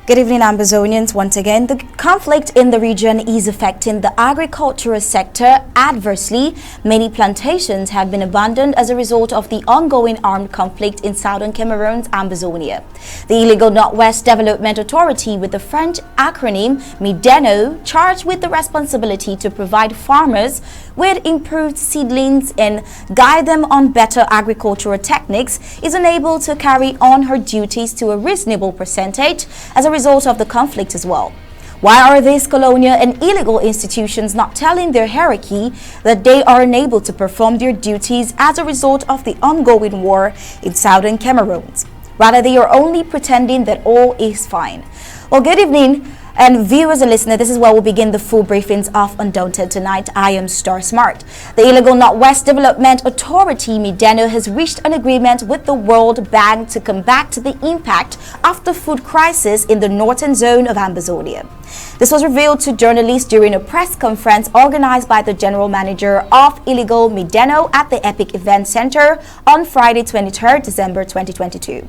Good evening, Ambazonians. Once again, the conflict in the region is affecting the agricultural sector adversely. Many plantations have been abandoned as a result of the ongoing armed conflict in Southern Cameroons, Ambazonia. The illegal Northwest Development Authority, with the French acronym Mideno, charged with the responsibility to provide farmers with improved seedlings and guide them on better agricultural techniques, is unable to carry on her duties to a reasonable percentage as a result of the conflict as well. Why are these colonial and illegal institutions not telling their hierarchy that they are unable to perform their duties as a result of the ongoing war in Southern Cameroons? Rather, they are only pretending that all is fine. Well, good evening. And viewers and listeners, this is where we'll begin the full briefings of Undaunted tonight. I am Star Smart. The illegal Northwest Development Authority, Mideno, has reached an agreement with the World Bank to combat the impact of the food crisis in the northern zone of Ambazonia. This was revealed to journalists during a press conference organized by the general manager of illegal Mideno at the Epic Event Center on Friday, 23rd December 2022.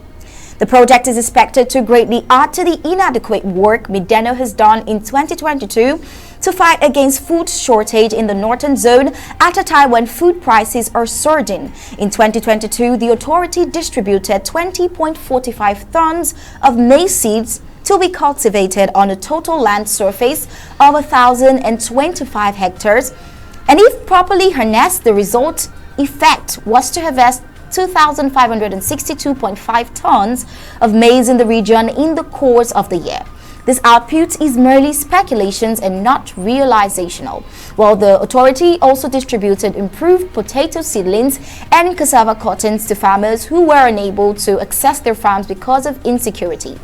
The project is expected to greatly add to the inadequate work Mideno has done in 2022 to fight against food shortage in the northern zone at a time when food prices are surging. In 2022, the authority distributed 20.45 tons of maize seeds to be cultivated on a total land surface of 1,025 hectares. And if properly harnessed, the result effect was to harvest 2,562.5 tons of maize in the region in the course of the year. This output is merely speculations and not realizational. While the authority also distributed improved potato seedlings and cassava cottons to farmers who were unable to access their farms because of insecurity.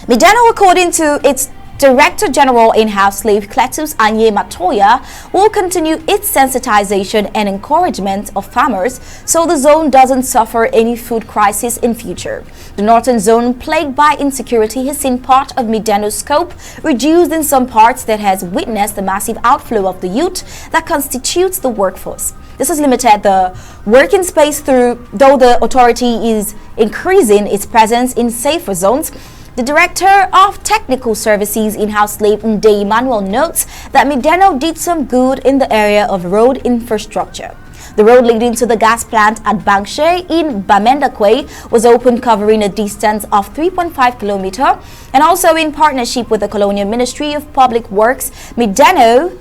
Mideno, according to its Director General in-house slave Cletus Anye Matoya, will continue its sensitization and encouragement of farmers so the zone doesn't suffer any food crisis in future. The northern zone, plagued by insecurity, has seen part of Mideno's scope reduced in some parts that has witnessed the massive outflow of the youth that constitutes the workforce. This has limited the working space though the authority is increasing its presence in safer zones. The Director of Technical Services in-house slave Nde Emmanuel notes that Mideno did some good in the area of road infrastructure. The road leading to the gas plant at Bangshe in Bamendakwe was opened, covering a distance of 3.5 kilometers, and also in partnership with the Colonial Ministry of Public Works, Mideno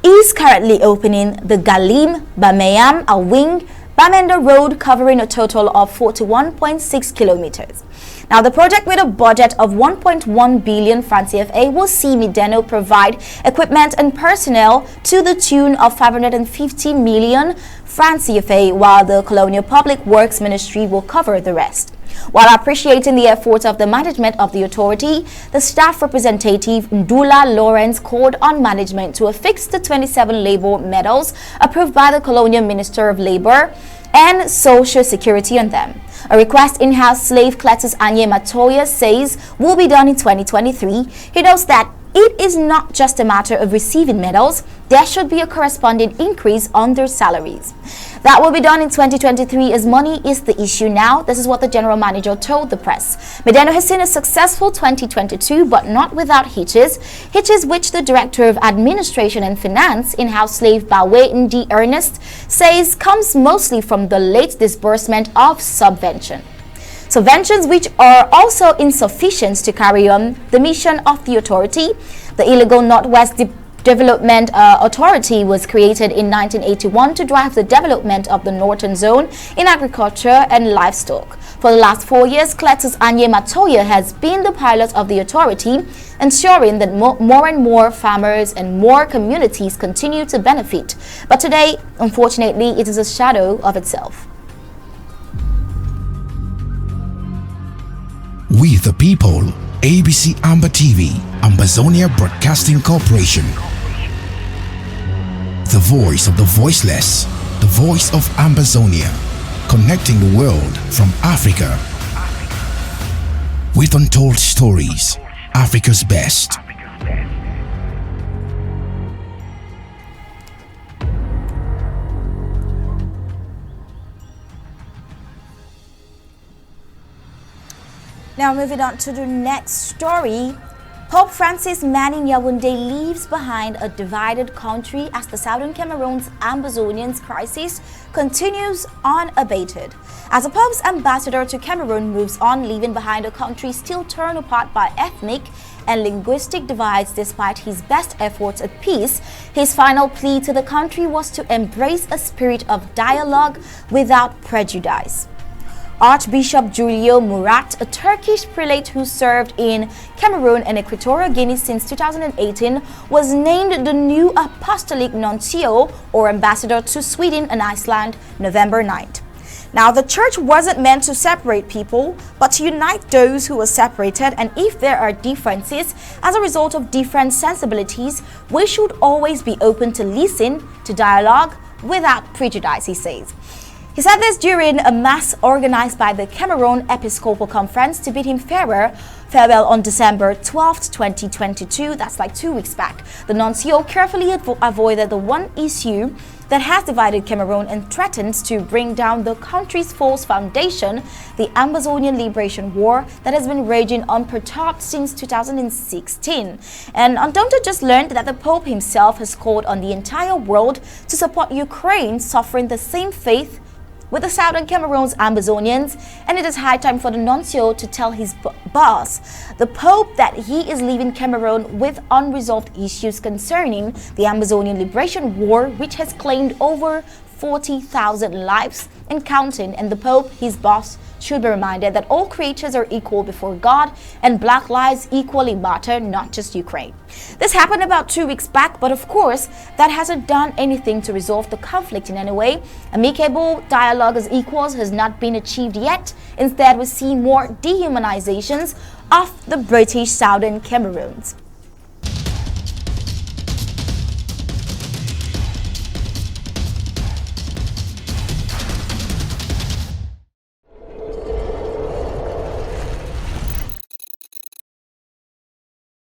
is currently opening the Galim Bameyam Awing Bamenda Road, covering a total of 41.6 kilometers. Now, the project, with a budget of 1.1 billion francs CFA, will see Mideno provide equipment and personnel to the tune of 550 million francs CFA, while the Colonial Public Works Ministry will cover the rest. While appreciating the efforts of the management of the authority, the staff representative Ndula Lawrence called on management to affix the 27 labor medals approved by the Colonial Minister of Labor and Social Security on them. A request in-house slave Cletus Anye Matoya says will be done in 2023. He notes that it is not just a matter of receiving medals, there should be a corresponding increase on their salaries. That will be done in 2023 as money is the issue now. This is what the general manager told the press. Mideno has seen a successful 2022, but not without hitches which the Director of Administration and Finance, in-house slave Bawe Ndi Ernest, says comes mostly from the late disbursement of subventions which are also insufficient to carry on the mission of the authority. The illegal Northwest Development Authority was created in 1981 to drive the development of the northern zone in agriculture and livestock. For the last 4 years, Cletus Anye Matoya has been the pilot of the authority, ensuring that more and more farmers and more communities continue to benefit. But today, unfortunately, it is a shadow of itself. We the people, ABC Amba TV, Ambazonia Broadcasting Corporation. The voice of the voiceless, the voice of Ambazonia, connecting the world from Africa. With untold stories, Africa's best. Now moving on to the next story. Pope Francis manning Yaoundé leaves behind a divided country as the Southern Cameroons' Ambazonian crisis continues unabated. As the Pope's ambassador to Cameroon moves on, leaving behind a country still torn apart by ethnic and linguistic divides despite his best efforts at peace, his final plea to the country was to embrace a spirit of dialogue without prejudice. Archbishop Giulio Murat, a Turkish prelate who served in Cameroon and Equatorial Guinea since 2018, was named the new apostolic nuncio or ambassador to Sweden and Iceland November 9th. Now, the church wasn't meant to separate people, but to unite those who were separated, and if there are differences as a result of different sensibilities, we should always be open to listen, to dialogue without prejudice, he says. He said this during a mass organized by the Cameroon Episcopal Conference to bid him farewell on December 12, 2022. That's like 2 weeks back. The nuncio carefully avoided the one issue that has divided Cameroon and threatens to bring down the country's false foundation, the Ambazonian Liberation War that has been raging unperturbed since 2016. And Undaunted just learned that the Pope himself has called on the entire world to support Ukraine suffering the same fate with the Southern Cameroons Ambazonians, and it is high time for the nuncio to tell his boss, the Pope, that he is leaving Cameroon with unresolved issues concerning the Ambazonian Liberation War, which has claimed over 40,000 lives and counting, and the Pope, his boss, should be reminded that all creatures are equal before God and black lives equally matter, not just Ukraine. This happened about 2 weeks back, but of course, that hasn't done anything to resolve the conflict in any way. Amicable dialogue as equals has not been achieved yet. Instead, we see more dehumanizations of the British Southern Cameroons.